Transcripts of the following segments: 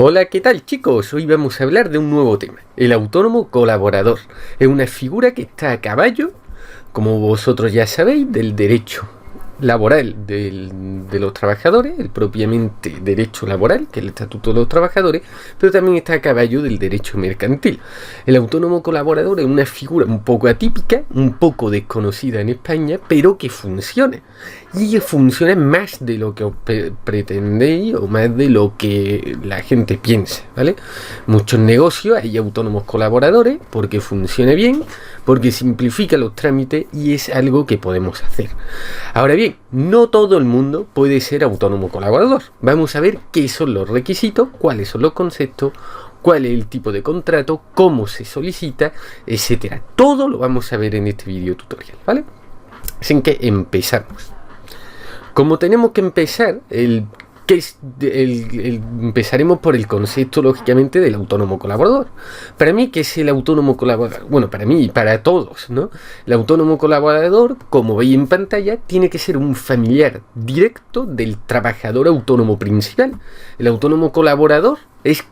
Hola, ¿qué tal chicos? Hoy vamos a hablar de un nuevo tema, el autónomo colaborador. Es una figura que está a caballo, como vosotros ya sabéis, del derecho laboral de los trabajadores, el propiamente derecho laboral, que es el Estatuto de los Trabajadores, pero también está a caballo del derecho mercantil. El autónomo colaborador es una figura un poco atípica, un poco desconocida en España, pero que funciona. Y funciona más de lo que os pretendéis o más de lo que la gente piensa, ¿vale? Muchos negocios hay autónomos colaboradores porque funciona bien, porque simplifica los trámites y es algo que podemos hacer. Ahora bien, no todo el mundo puede ser autónomo colaborador. Vamos a ver qué son los requisitos, cuáles son los conceptos, cuál es el tipo de contrato, cómo se solicita, etcétera. Todo lo vamos a ver en este video tutorial, ¿vale? Así que empezamos. Como tenemos que empezar, empezaremos por el concepto, lógicamente, del autónomo colaborador. Para mí, ¿qué es el autónomo colaborador? Bueno, para mí y para todos, ¿no? El autónomo colaborador, como veis en pantalla, tiene que ser un familiar directo del trabajador autónomo principal. El autónomo colaborador es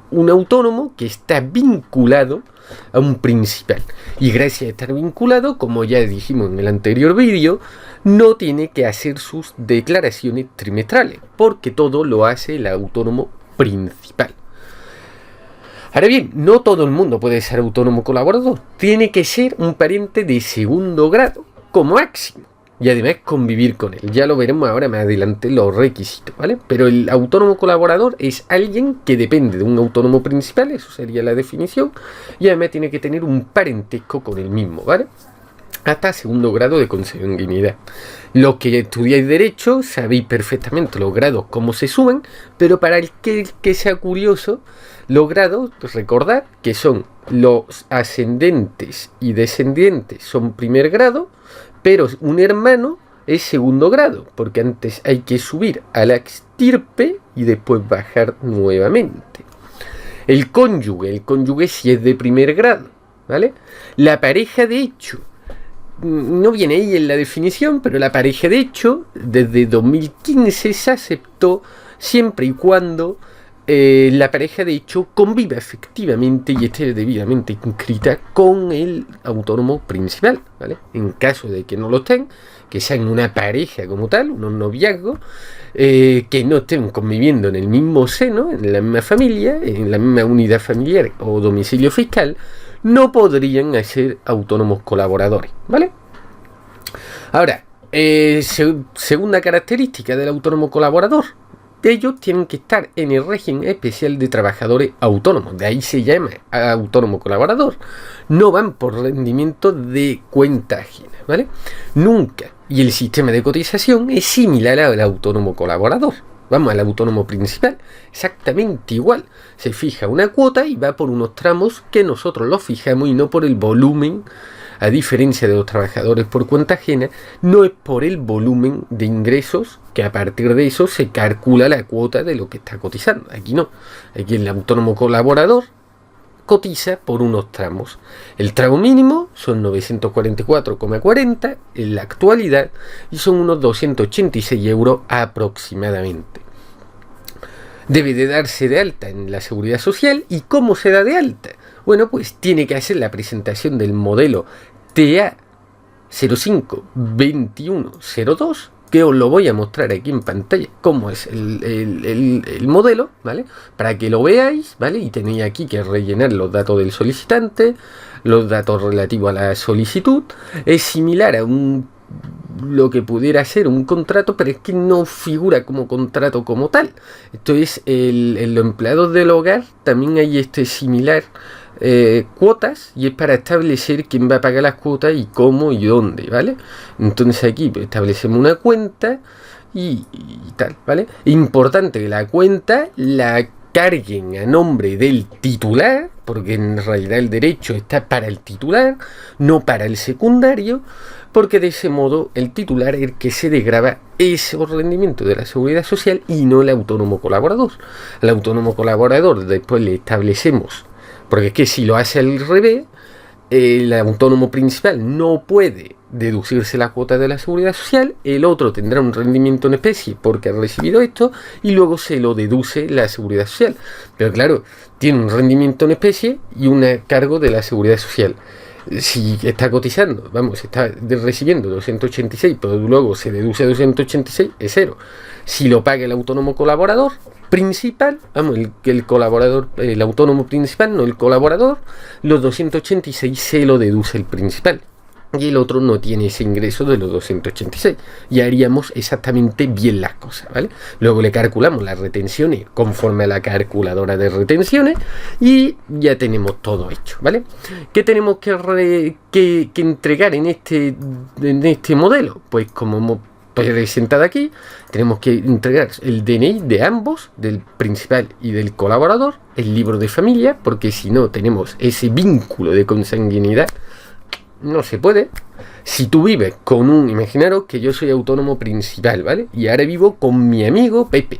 un autónomo que está vinculado a un principal, y gracias a estar vinculado, como ya dijimos en el anterior vídeo, no tiene que hacer sus declaraciones trimestrales, porque todo lo hace el autónomo principal. Ahora bien, no todo el mundo puede ser autónomo colaborador, tiene que ser un pariente de segundo grado como máximo, y además convivir con él. Ya lo veremos ahora más adelante los requisitos, ¿vale? Pero el autónomo colaborador es alguien que depende de un autónomo principal, eso sería la definición, y además tiene que tener un parentesco con el mismo, ¿vale? Hasta segundo grado de consanguinidad. Los que estudiáis Derecho sabéis perfectamente los grados, cómo se suben, pero para el que sea curioso, los grados, recordad que son los ascendentes y descendientes son primer grado, pero un hermano es segundo grado, porque antes hay que subir a la extirpe y después bajar nuevamente. El cónyuge sí es de primer grado, ¿vale? La pareja de hecho, no viene ahí en la definición, pero la pareja de hecho, desde 2015 se aceptó siempre y cuando la pareja de hecho conviva efectivamente y esté debidamente inscrita con el autónomo principal, ¿vale? En caso de que no lo estén, que sean una pareja como tal, unos noviazgos, que no estén conviviendo en el mismo seno, en la misma familia, en la misma unidad familiar o domicilio fiscal, no podrían ser autónomos colaboradores, ¿vale? Ahora, segunda característica del autónomo colaborador: ellos tienen que estar en el régimen especial de trabajadores autónomos, de ahí se llama autónomo colaborador. No van por rendimiento de cuenta ajena, ¿vale? Nunca. Y el sistema de cotización es similar al autónomo colaborador. Vamos, al autónomo principal, exactamente igual. Se fija una cuota y va por unos tramos que nosotros los fijamos y no por el volumen. A diferencia de los trabajadores por cuenta ajena, no es por el volumen de ingresos que a partir de eso se calcula la cuota de lo que está cotizando. Aquí no. Aquí el autónomo colaborador cotiza por unos tramos. El tramo mínimo son 944,40 en la actualidad y son unos 286 euros aproximadamente. Debe de darse de alta en la Seguridad Social. ¿Y cómo se da de alta? Bueno, pues tiene que hacer la presentación del modelo TA 052102, que os lo voy a mostrar aquí en pantalla, cómo es el modelo, ¿vale? Para que lo veáis, ¿vale? Y tenéis aquí que rellenar los datos del solicitante, los datos relativos a la solicitud. Es similar a lo que pudiera ser un contrato, pero es que no figura como contrato como tal. Esto es, en los empleados del hogar también hay similar cuotas, y es para establecer quién va a pagar las cuotas y cómo y dónde, ¿vale? Entonces aquí establecemos una cuenta y tal, ¿vale? Importante que la cuenta la carguen a nombre del titular, porque en realidad el derecho está para el titular, no para el secundario, porque de ese modo el titular es el que se desgrava ese rendimiento de la Seguridad Social y no el autónomo colaborador. Al autónomo colaborador después le establecemos, porque es que si lo hace al revés, el autónomo principal no puede deducirse la cuota de la seguridad social, el otro tendrá un rendimiento en especie porque ha recibido esto y luego se lo deduce la seguridad social. Pero claro, tiene un rendimiento en especie y un cargo de la seguridad social. Si está cotizando, está recibiendo 286, pero luego se deduce 286, es cero. Si lo paga el autónomo colaborador principal, el colaborador, el autónomo principal, no el colaborador, los 286 se lo deduce el principal. Y el otro no tiene ese ingreso de los 286. Y haríamos exactamente bien las cosas, ¿vale? Luego le calculamos las retenciones conforme a la calculadora de retenciones y ya tenemos todo hecho, ¿vale? ¿Qué tenemos que entregar en este modelo? Pues como hemos presentado aquí, tenemos que entregar el DNI de ambos, del principal y del colaborador, el libro de familia, porque si no tenemos ese vínculo de consanguinidad, no se puede. Si tú vives con imaginaros que yo soy autónomo principal, ¿vale? Y ahora vivo con mi amigo Pepe.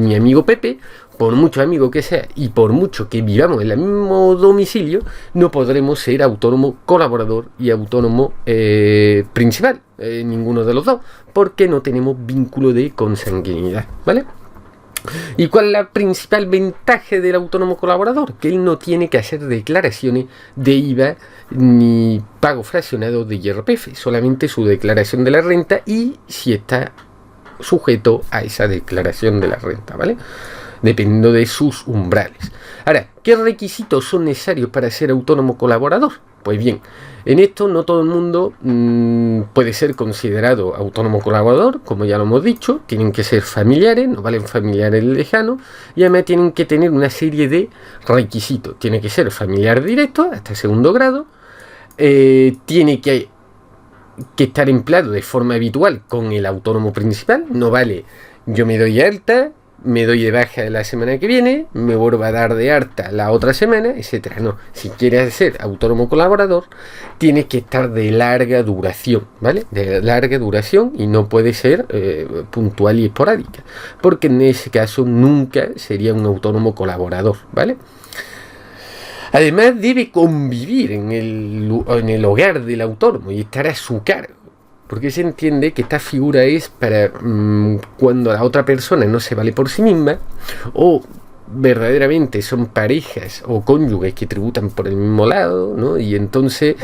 Mi amigo Pepe, por mucho amigo que sea y por mucho que vivamos en el mismo domicilio, no podremos ser autónomo colaborador y autónomo principal, ninguno de los dos, porque no tenemos vínculo de consanguinidad, ¿vale? ¿Y cuál es la principal ventaja del autónomo colaborador? Que él no tiene que hacer declaraciones de IVA ni pago fraccionado de IRPF, solamente su declaración de la renta y si está sujeto a esa declaración de la renta, ¿vale? Dependiendo de sus umbrales. Ahora, ¿qué requisitos son necesarios para ser autónomo colaborador? Pues bien, en esto no todo el mundo puede ser considerado autónomo colaborador, como ya lo hemos dicho. Tienen que ser familiares, no valen familiares lejanos, y además tienen que tener una serie de requisitos. Tiene que ser familiar directo hasta segundo grado, tiene que estar empleado de forma habitual con el autónomo principal. No vale, yo me doy alta, me doy de baja la semana que viene, me vuelvo a dar de alta la otra semana, etcétera. No, si quieres ser autónomo colaborador, tienes que estar de larga duración, ¿vale? De larga duración y no puede ser puntual y esporádica, porque en ese caso nunca sería un autónomo colaborador, ¿vale? Además debe convivir en el hogar del autónomo y estar a su cargo. Porque se entiende que esta figura es para cuando la otra persona no se vale por sí misma o verdaderamente son parejas o cónyuges que tributan por el mismo lado, ¿no? Y entonces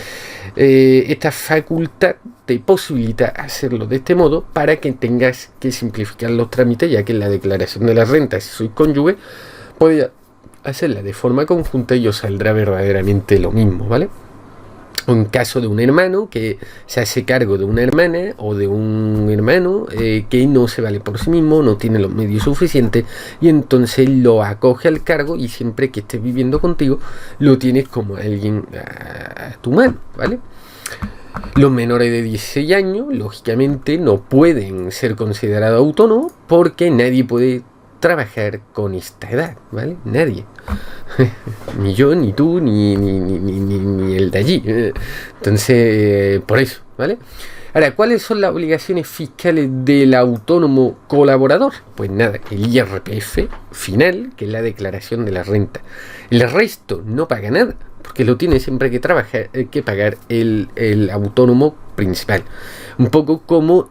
esta facultad te posibilita hacerlo de este modo para que tengas que simplificar los trámites, ya que en la declaración de la renta, si sois cónyuge, podéis hacerla de forma conjunta y os saldrá verdaderamente lo mismo, ¿vale? En caso de un hermano que se hace cargo de una hermana o de un hermano que no se vale por sí mismo, no tiene los medios suficientes y entonces lo acoge al cargo y siempre que estés viviendo contigo lo tienes como alguien a tu mano, ¿vale? Los menores de 16 años, lógicamente, no pueden ser considerados autónomos porque nadie puede trabajar con esta edad, ¿vale? Nadie. Ni yo, ni tú, ni el de allí. Entonces, por eso, ¿vale? Ahora, ¿cuáles son las obligaciones fiscales del autónomo colaborador? Pues nada, el IRPF final, que es la declaración de la renta. El resto no paga nada, porque lo tiene siempre que pagar el autónomo principal. Un poco como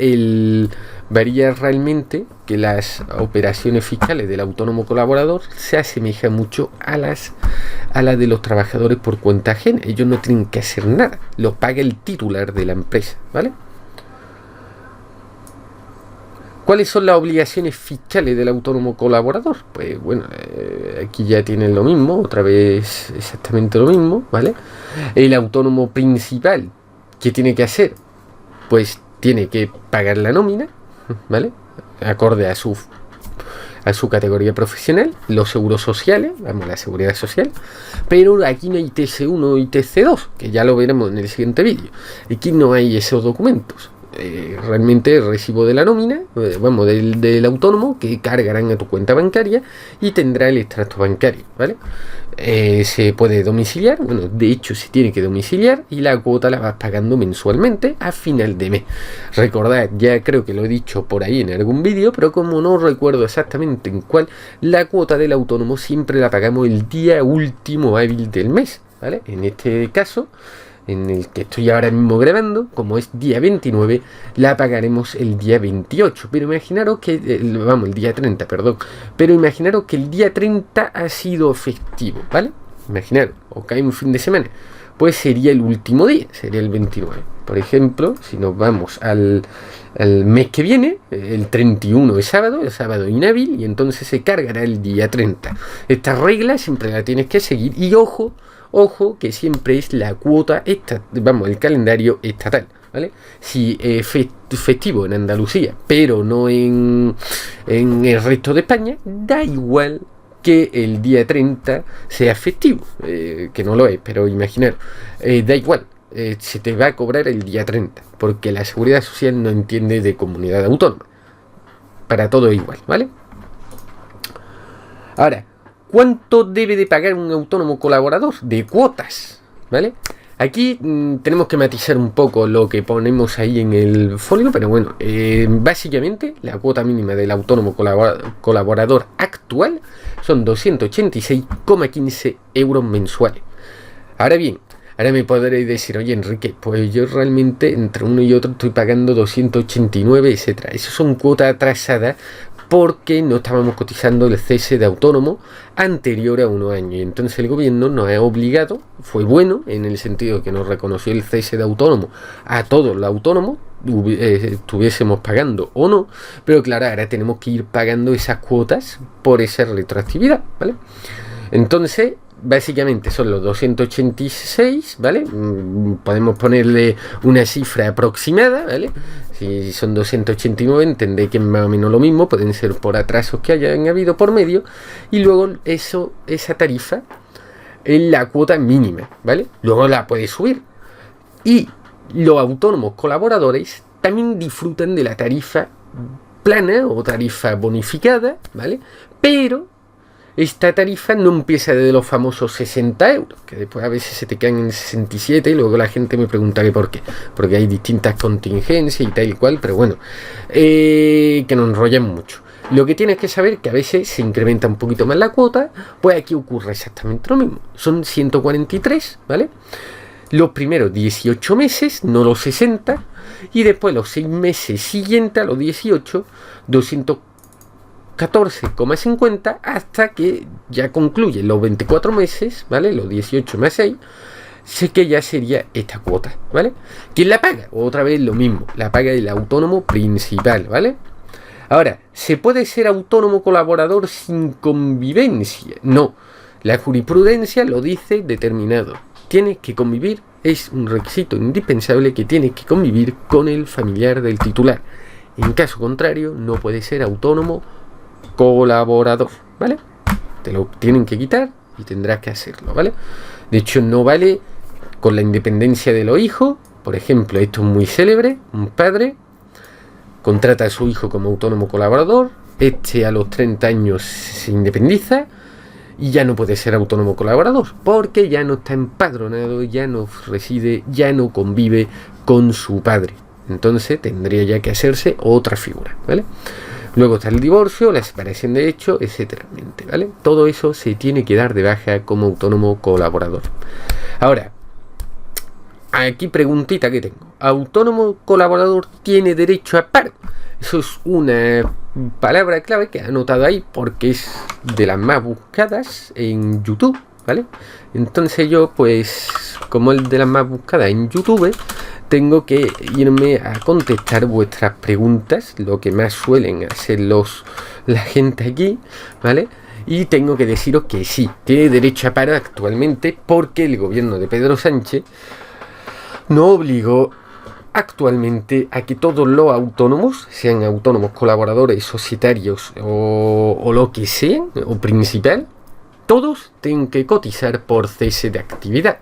varía realmente que las operaciones fiscales del autónomo colaborador se asemejan mucho a las de los trabajadores por cuenta ajena. Ellos no tienen que hacer nada, lo paga el titular de la empresa, ¿vale? ¿Cuáles son las obligaciones fiscales del autónomo colaborador? Pues bueno, aquí ya tienen lo mismo, otra vez exactamente lo mismo, ¿vale? El autónomo principal, ¿qué tiene que hacer? Pues tiene que pagar la nómina, ¿vale? Acorde a su categoría profesional, los seguros sociales, la seguridad social, pero aquí no hay TC1 y TC2, que ya lo veremos en el siguiente vídeo. Aquí no hay esos documentos. Realmente el recibo de la nómina, del autónomo, que cargarán a tu cuenta bancaria y tendrá el extracto bancario, ¿vale? Se puede domiciliar, de hecho se tiene que domiciliar y la cuota la vas pagando mensualmente a final de mes. Recordad, ya creo que lo he dicho por ahí en algún vídeo, pero como no recuerdo exactamente en cuál, la cuota del autónomo siempre la pagamos el día último hábil del mes, ¿vale? En este caso en el que estoy ahora mismo grabando, como es día 29, la pagaremos el día 28. Pero imaginaros que, el día 30, perdón. Pero imaginaros que el día 30 ha sido festivo, ¿vale? Imaginaros, o cae un fin de semana. Pues sería el último día, sería el 29. Por ejemplo, si nos vamos al mes que viene, el 31 es sábado inhábil, y entonces se cargará el día 30. Esta regla siempre la tienes que seguir, y ojo que siempre es la cuota, el calendario estatal, ¿vale? Si festivo en Andalucía, pero no en el resto de España, da igual que el día 30 sea festivo, que no lo es, pero imaginar, da igual, se te va a cobrar el día 30, porque la Seguridad Social no entiende de comunidad autónoma. Para todo igual, ¿vale? Ahora, ¿cuánto debe de pagar un autónomo colaborador de cuotas? ¿Vale? Aquí tenemos que matizar un poco lo que ponemos ahí en el folio, pero bueno, básicamente la cuota mínima del autónomo colaborador actual son 286,15 euros mensuales. Ahora bien, ahora me podréis decir, oye Enrique, pues yo realmente entre uno y otro estoy pagando 289, etcétera. Eso son cuotas atrasadas porque no estábamos cotizando el cese de autónomo anterior a unos años. Y entonces el gobierno nos ha obligado, fue bueno en el sentido que nos reconoció el cese de autónomo a todos los autónomos, estuviésemos pagando o no, pero claro, ahora tenemos que ir pagando esas cuotas por esa retroactividad, ¿vale? Entonces, básicamente son los 286, ¿vale? Podemos ponerle una cifra aproximada, ¿vale? Si son 289, entendéis que es más o menos lo mismo, pueden ser por atrasos que hayan habido por medio, y luego esa tarifa es la cuota mínima, ¿vale? Luego la puedes subir. Y los autónomos colaboradores también disfrutan de la tarifa plana o tarifa bonificada, ¿vale? Pero esta tarifa no empieza desde los famosos 60 euros, que después a veces se te quedan en 67 y luego la gente me pregunta que por qué. Porque hay distintas contingencias y tal y cual, pero bueno, que nos enrollan mucho. Lo que tienes que saber es que a veces se incrementa un poquito más la cuota, pues aquí ocurre exactamente lo mismo. Son 143, ¿vale? Los primeros 18 meses, no los 60, y después los 6 meses siguientes a los 18, 214,50 hasta que ya concluyen los 24 meses, ¿vale? Los 18 más 6, sé que ya sería esta cuota, ¿vale? ¿Quién la paga? Otra vez lo mismo, la paga el autónomo principal, ¿vale? Ahora, ¿se puede ser autónomo colaborador sin convivencia? No, la jurisprudencia lo dice determinado. Tienes que convivir, es un requisito indispensable que tienes que convivir con el familiar del titular. En caso contrario, no puede ser autónomo colaborador, ¿vale? Te lo tienen que quitar y tendrás que hacerlo, ¿vale? De hecho, no vale con la independencia de los hijos. Por ejemplo, esto es muy célebre, un padre contrata a su hijo como autónomo colaborador, a los 30 años se independiza y ya no puede ser autónomo colaborador porque ya no está empadronado, ya no reside, ya no convive con su padre. Entonces tendría ya que hacerse otra figura, ¿vale? Luego está el divorcio, la separación de hecho, etcétera, ¿vale? Todo eso se tiene que dar de baja como autónomo colaborador. Ahora, aquí preguntita que tengo. ¿Autónomo colaborador tiene derecho a paro? Eso es una palabra clave que he anotado ahí porque es de las más buscadas en YouTube, ¿vale? Entonces yo, pues, como el de las más buscadas en YouTube, tengo que irme a contestar vuestras preguntas, lo que más suelen hacer la gente aquí, ¿vale? Y tengo que deciros que sí, tiene derecho a paro actualmente porque el gobierno de Pedro Sánchez no obligó actualmente a que todos los autónomos, sean autónomos colaboradores, societarios o lo que sean, o principal, todos tienen que cotizar por cese de actividad.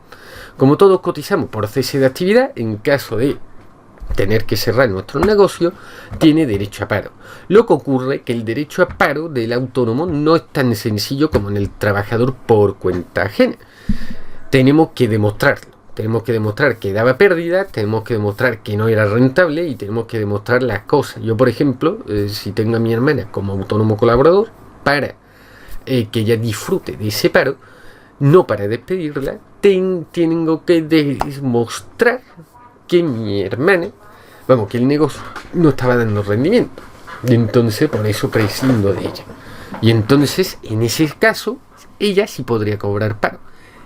Como todos cotizamos por cese de actividad, en caso de tener que cerrar nuestro negocio, tiene derecho a paro. Lo que ocurre es que el derecho a paro del autónomo no es tan sencillo como en el trabajador por cuenta ajena. Tenemos que demostrarlo. Tenemos que demostrar que daba pérdida, tenemos que demostrar que no era rentable y tenemos que demostrar las cosas. Yo, por ejemplo, si tengo a mi hermana como autónomo colaborador, para que ella disfrute de ese paro, no para despedirla, tengo que demostrar que mi hermana, vamos, que el negocio no estaba dando rendimiento. Y entonces por eso prescindo de ella. Y entonces, en ese caso, ella sí podría cobrar paro.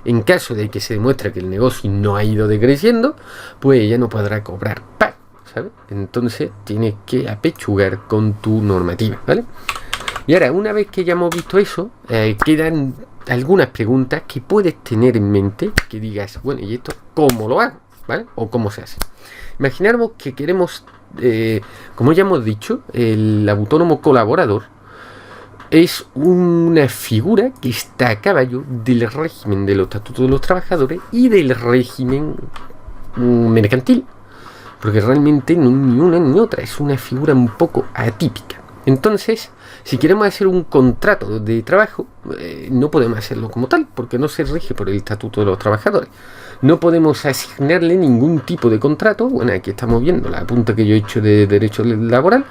En caso de que se demuestre que el negocio no ha ido decreciendo, pues ella no podrá cobrar paro, ¿sabes? Entonces tienes que apechugar con tu normativa, ¿vale? Y ahora, una vez que ya hemos visto eso, quedan algunas preguntas que puedes tener en mente, que digas, bueno, ¿y esto cómo lo hago? ¿Vale? O cómo se hace. Imaginemos que queremos, como ya hemos dicho, el autónomo colaborador es una figura que está a caballo del régimen de los estatutos de los trabajadores y del régimen mercantil, porque realmente ni una ni otra, es una figura un poco atípica. Entonces, si queremos hacer un contrato de trabajo, no podemos hacerlo como tal, porque no se rige por el estatuto de los trabajadores. No podemos asignarle ningún tipo de contrato. Bueno, aquí estamos viendo la apunte que yo he hecho de derecho laboral,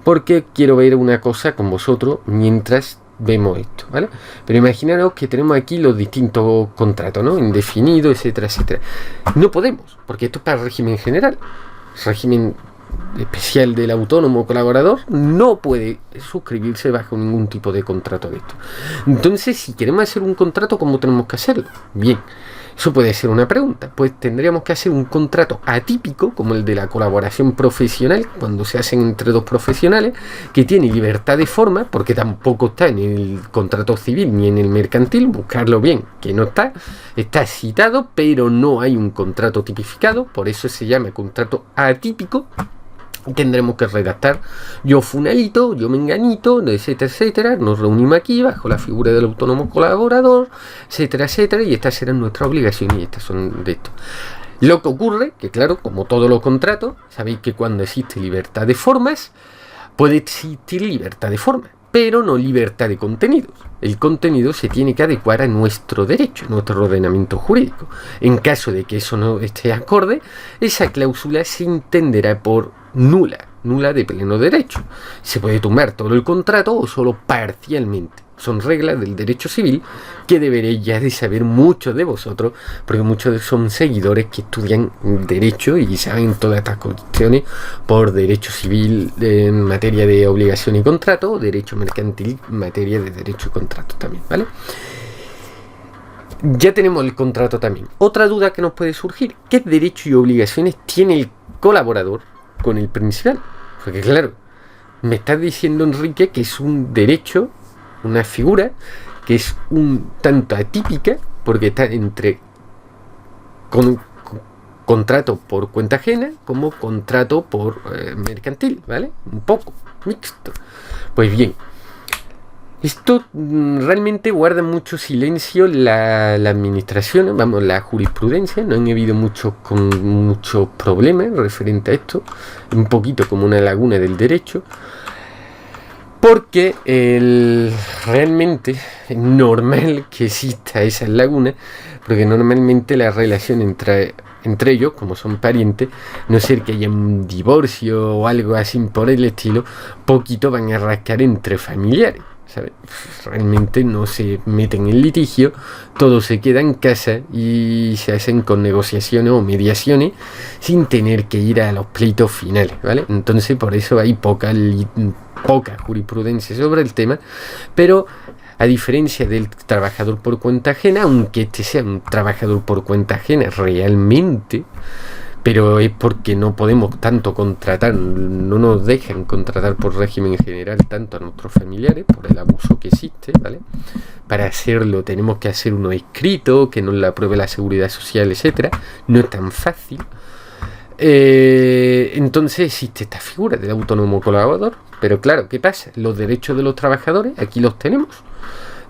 porque quiero ver una cosa con vosotros mientras vemos esto, ¿vale? Pero imaginaros que tenemos aquí los distintos contratos, ¿no? Indefinido, etcétera, etcétera. No podemos, porque esto es para el régimen general. Régimen especial del autónomo colaborador no puede suscribirse bajo ningún tipo de contrato de esto. Entonces, si queremos hacer un contrato, ¿cómo tenemos que hacerlo? Bien, eso puede ser una pregunta. Pues tendríamos que hacer un contrato atípico, como el de la colaboración profesional, cuando se hacen entre dos profesionales, que tiene libertad de forma, porque tampoco está en el contrato civil ni en el mercantil, buscarlo bien, que no está citado, pero no hay un contrato tipificado, por eso se llama contrato atípico. Tendremos que redactar: yo fulanito, yo menganito, etcétera, etcétera, nos reunimos aquí bajo la figura del autónomo colaborador, etcétera, etcétera, y estas serán nuestras obligaciones y estas son de esto. Lo que ocurre, que claro, como todos los contratos, sabéis que cuando existe libertad de formas, puede existir libertad de formas, pero no libertad de contenidos. El contenido se tiene que adecuar a nuestro derecho, a nuestro ordenamiento jurídico. En caso de que eso no esté acorde, esa cláusula se entenderá por nula de pleno derecho. Se puede tumbar todo el contrato o solo parcialmente. Son reglas del derecho civil que deberéis ya de saber muchos de vosotros, porque muchos son seguidores que estudian derecho y saben todas estas cuestiones por derecho civil en materia de obligación y contrato, o derecho mercantil en materia de derecho y contrato también, ¿vale? Ya tenemos el contrato también. Otra duda que nos puede surgir: ¿qué derechos y obligaciones tiene el colaborador con el principal? Porque claro, me estás diciendo, Enrique, que es un derecho, una figura que es un tanto atípica, porque está entre contrato por cuenta ajena como contrato por mercantil, ¿vale? Un poco mixto. Pues bien, esto realmente guarda mucho silencio la administración, vamos, la jurisprudencia. No han habido muchos problemas referente a esto, un poquito como una laguna del derecho, porque realmente es normal que exista esa laguna, porque normalmente la relación entre ellos, como son parientes, no ser que haya un divorcio o algo así por el estilo, poquito van a rascar entre familiares, ¿sabes? Realmente no se meten en litigio, todo se queda en casa y se hacen con negociaciones o mediaciones sin tener que ir a los pleitos finales, ¿vale? Entonces por eso hay poca jurisprudencia sobre el tema, pero a diferencia del trabajador por cuenta ajena, aunque este sea un trabajador por cuenta ajena realmente, pero es porque no podemos tanto contratar, no nos dejan contratar por régimen general tanto a nuestros familiares por el abuso que existe, ¿vale? Para hacerlo tenemos que hacer uno escrito que nos lo apruebe la seguridad social, etcétera. No es tan fácil. Entonces existe esta figura del autónomo colaborador, pero claro, ¿qué pasa? Los derechos de los trabajadores aquí los tenemos.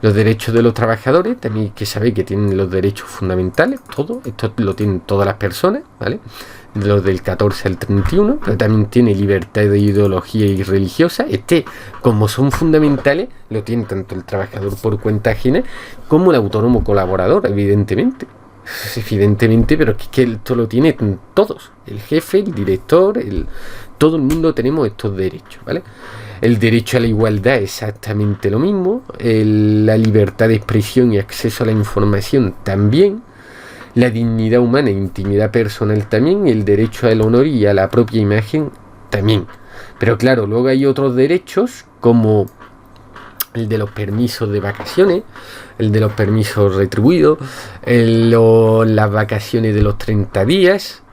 Los derechos de los trabajadores, también hay que saber que tienen los derechos fundamentales, todo, esto lo tienen todas las personas, ¿vale? Los del 14 al 31, pero también tiene libertad de ideología y religiosa. Como son fundamentales, lo tiene tanto el trabajador por cuenta ajena como el autónomo colaborador, evidentemente. Pero es que esto lo tienen todos, el jefe, el director, todo el mundo tenemos estos derechos, ¿vale? El derecho a la igualdad, exactamente lo mismo. La libertad de expresión y acceso a la información también. La dignidad humana e intimidad personal también. El derecho al honor y a la propia imagen también. Pero claro, luego hay otros derechos como el de los permisos de vacaciones, el de los permisos retribuidos, las vacaciones de los 30 días,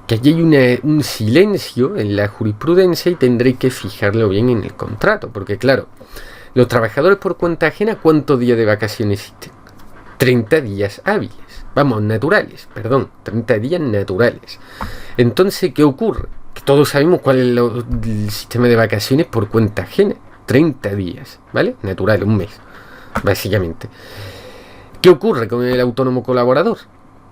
que aquí hay un silencio en la jurisprudencia y tendré que fijarlo bien en el contrato, porque claro, los trabajadores por cuenta ajena, ¿cuántos días de vacaciones existen? 30 días hábiles, vamos, naturales, perdón, 30 días naturales. Entonces, ¿qué ocurre? Que todos sabemos cuál es el sistema de vacaciones por cuenta ajena, 30 días, ¿vale? Natural, un mes, básicamente. ¿Qué ocurre con el autónomo colaborador?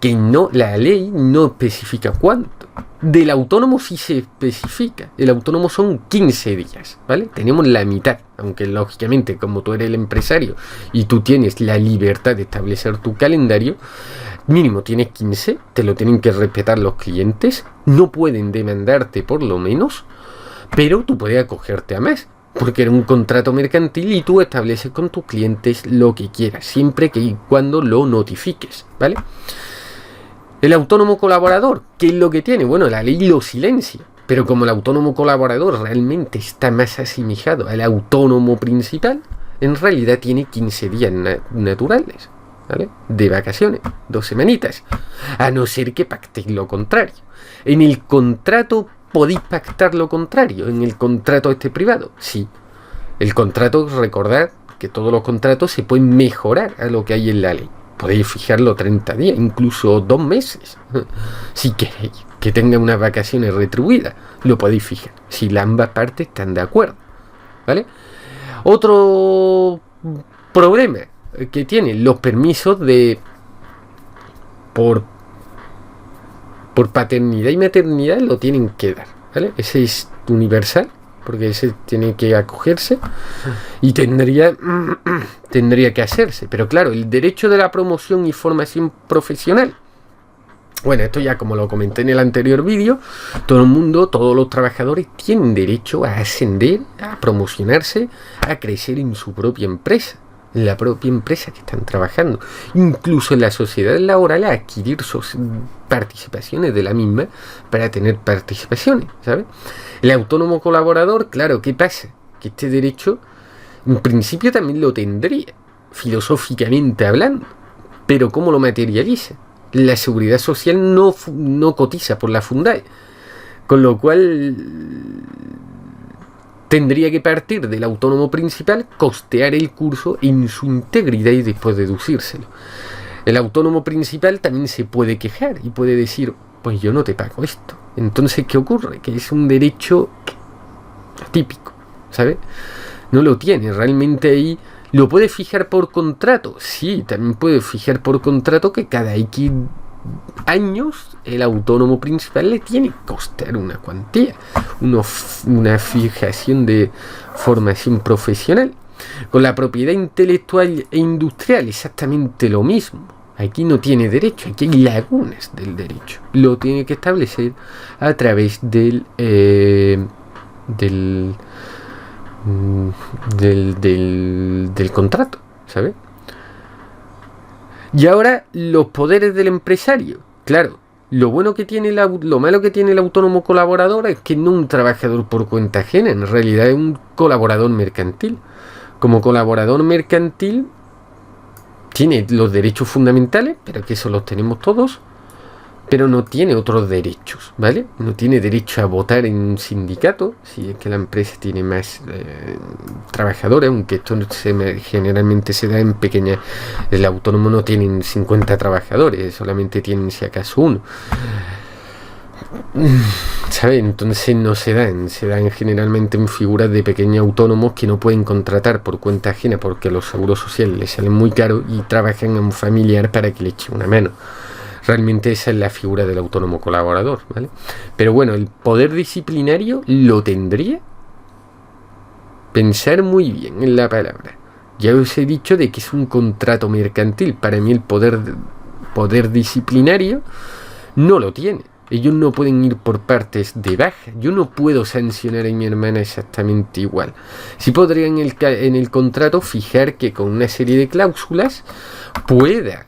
Que la ley no especifica cuánto. Del autónomo sí se especifica. El autónomo son 15 días, ¿vale? Tenemos la mitad, aunque lógicamente como tú eres el empresario y tú tienes la libertad de establecer tu calendario, mínimo tienes 15, te lo tienen que respetar los clientes, no pueden demandarte por lo menos, pero tú puedes acogerte a más, porque era un contrato mercantil y tú estableces con tus clientes lo que quieras, siempre que y cuando lo notifiques, ¿vale? El autónomo colaborador, ¿qué es lo que tiene? Bueno, la ley lo silencia, pero como el autónomo colaborador realmente está más asemejado al autónomo principal, en realidad tiene 15 días naturales, ¿vale? De vacaciones, 2 semanitas, a no ser que pactéis lo contrario. En el contrato podéis pactar lo contrario, en el contrato privado, sí. El contrato, recordad que todos los contratos se pueden mejorar a lo que hay en la ley. Podéis fijarlo 30 días, incluso 2 meses. Si queréis que tenga unas vacaciones retribuidas, lo podéis fijar, si ambas partes están de acuerdo, ¿vale? Otro problema que tienen los permisos por paternidad y maternidad lo tienen que dar, ¿vale? Ese es universal, porque ese tiene que acogerse y tendría que hacerse. Pero claro, el derecho de la promoción y formación profesional. Bueno, esto ya como lo comenté en el anterior vídeo, todos los trabajadores tienen derecho a ascender, a promocionarse, a crecer en su propia empresa, en la propia empresa que están trabajando, incluso en la sociedad laboral, a adquirir sus participaciones de la misma para tener participaciones, ¿sabes? El autónomo colaborador, claro, ¿qué pasa? Que este derecho en principio también lo tendría, filosóficamente hablando, pero ¿cómo lo materializa? La seguridad social no cotiza por la Fundae, con lo cual tendría que partir del autónomo principal, costear el curso en su integridad y después deducírselo. El autónomo principal también se puede quejar y puede decir, pues yo no te pago esto. Entonces, ¿qué ocurre? Que es un derecho típico, ¿sabes? No lo tiene, realmente ahí lo puede fijar por contrato. Sí, también puede fijar por contrato que cada X años el autónomo principal le tiene que costar una cuantía, una fijación de formación profesional. Con la propiedad intelectual e industrial exactamente lo mismo. Aquí no tiene derecho, aquí hay lagunas del derecho. Lo tiene que establecer a través del contrato, ¿sabes? Y ahora los poderes del empresario. Claro, lo malo que tiene el autónomo colaborador es que no es un trabajador por cuenta ajena, en realidad es un colaborador mercantil. Como colaborador mercantil tiene los derechos fundamentales, pero que eso los tenemos todos, pero no tiene otros derechos, ¿vale? No tiene derecho a votar en un sindicato, si es que la empresa tiene más trabajadores, aunque esto generalmente se da en pequeñas. El autónomo no tiene 50 trabajadores, solamente tienen si acaso uno. ¿Sabes? Entonces no se dan generalmente en figuras de pequeños autónomos que no pueden contratar por cuenta ajena porque los seguros sociales les salen muy caros y trabajan a un familiar para que le eche una mano. Realmente esa es la figura del autónomo colaborador, ¿vale? Pero bueno, el poder disciplinario lo tendría. Pensar muy bien en la palabra. Ya os he dicho de que es un contrato mercantil. Para mí el poder disciplinario no lo tiene. Ellos no pueden ir por partes de baja. Yo no puedo sancionar a mi hermana exactamente igual. Sí podría en el contrato fijar que con una serie de cláusulas pueda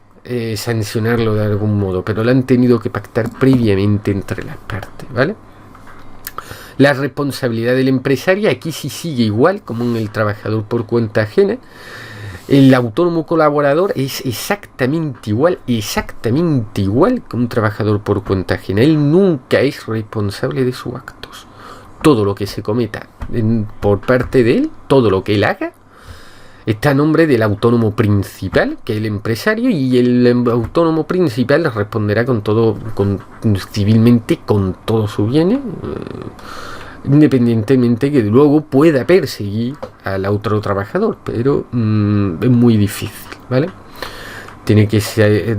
sancionarlo de algún modo, pero lo han tenido que pactar previamente entre las partes, ¿vale? La responsabilidad del empresario aquí sí sigue igual como en el trabajador por cuenta ajena. El autónomo colaborador es exactamente igual que un trabajador por cuenta ajena. Él nunca es responsable de sus actos. Todo lo que se cometa por parte de él, todo lo que él haga, está a nombre del autónomo principal, que es el empresario, y el autónomo principal responderá civilmente con todos sus bienes, independientemente que luego pueda perseguir al otro trabajador, pero es muy difícil, ¿vale? Tiene que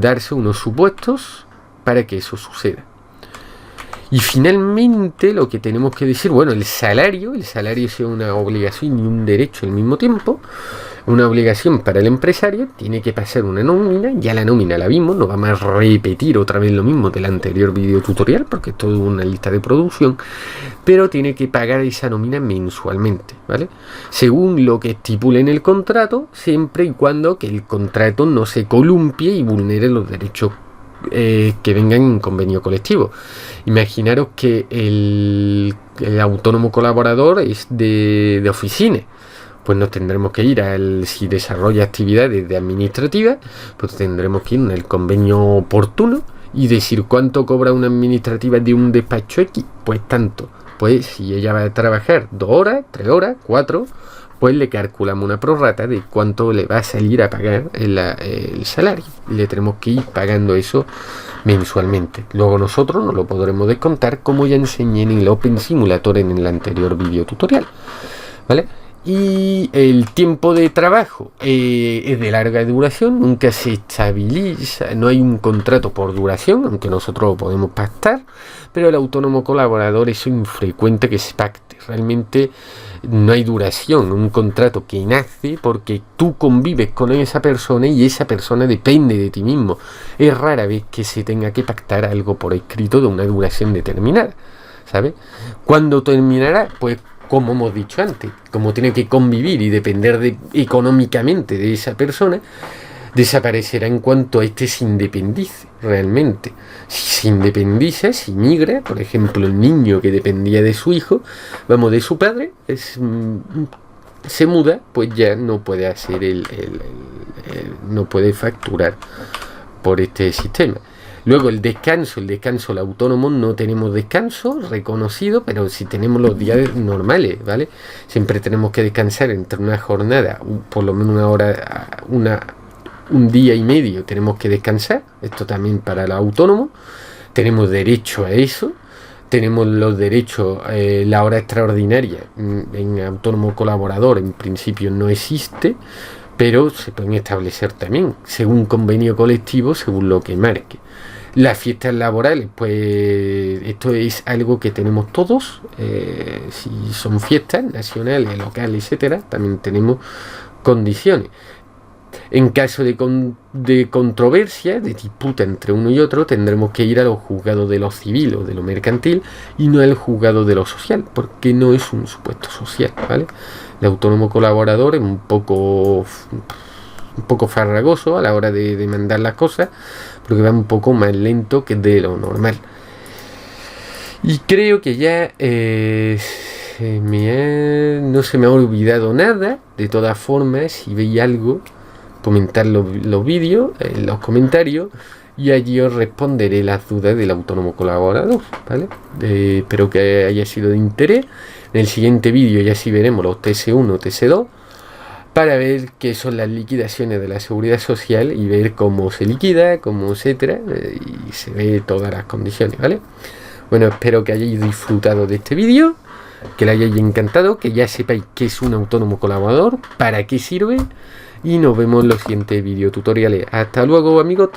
darse unos supuestos para que eso suceda. Y finalmente lo que tenemos que decir, bueno, el salario es una obligación y un derecho al mismo tiempo. Una obligación para el empresario, tiene que pasar una nómina, ya la nómina la vimos, no vamos a repetir otra vez lo mismo del anterior video tutorial, porque es todo una lista de producción, pero tiene que pagar esa nómina mensualmente, ¿vale? Según lo que estipule en el contrato, siempre y cuando que el contrato no se columpie y vulnere los derechos que vengan en convenio colectivo. Imaginaros que el autónomo colaborador es de oficina, pues nos tendremos que ir si desarrolla actividades de administrativas, pues tendremos que ir en el convenio oportuno y decir cuánto cobra una administrativa de un despacho X, pues tanto. Pues si ella va a trabajar 2 horas, 3 horas, 4, pues le calculamos una prorrata de cuánto le va a salir a pagar el salario. Y le tenemos que ir pagando eso mensualmente. Luego nosotros nos lo podremos descontar, como ya enseñé en el Open Simulator en el anterior video tutorial, ¿vale? Y el tiempo de trabajo es de larga duración, nunca se estabiliza, no hay un contrato por duración, aunque nosotros lo podemos pactar, pero el autónomo colaborador es infrecuente que se pacte. Realmente no hay duración, un contrato que nace porque tú convives con esa persona y esa persona depende de ti mismo. Es rara vez que se tenga que pactar algo por escrito de una duración determinada, ¿sabes? ¿Cuándo terminará? Pues como hemos dicho antes, como tiene que convivir y depender económicamente de esa persona, desaparecerá en cuanto a este se independice realmente. Si se independiza, si migra, por ejemplo, el niño que dependía de su hijo, de su padre, se muda, pues ya no puede hacer no puede facturar por este sistema. Luego el descanso, el autónomo no tenemos descanso reconocido, pero si tenemos los días normales, ¿vale? Siempre tenemos que descansar entre una jornada, por lo menos una hora, un día y medio tenemos que descansar. Esto también para el autónomo. Tenemos derecho a eso. Tenemos los derechos, la hora extraordinaria en autónomo colaborador en principio no existe, pero se pueden establecer también según convenio colectivo, según lo que marque. Las fiestas laborales, pues esto es algo que tenemos todos, si son fiestas nacionales, locales, etcétera, también tenemos condiciones. En caso de controversia, de disputa entre uno y otro, tendremos que ir a los juzgados de lo civil o de lo mercantil y no al juzgado de lo social, porque no es un supuesto social, ¿vale? El autónomo colaborador es un poco farragoso a la hora de demandar las cosas, porque va un poco más lento que de lo normal. Y creo que ya no se me ha olvidado nada. De todas formas, si veis algo, comentar los vídeos en los comentarios y allí os responderé las dudas del autónomo colaborador, ¿vale? Espero que haya sido de interés. En el siguiente vídeo ya sí veremos los TS1, TS2 para ver qué son las liquidaciones de la seguridad social y ver cómo se liquida, cómo etcétera, y se ve todas las condiciones, ¿vale? Bueno, espero que hayáis disfrutado de este vídeo, que le hayáis encantado, que ya sepáis qué es un autónomo colaborador, para qué sirve, y nos vemos en los siguientes videotutoriales. Hasta luego, amigos.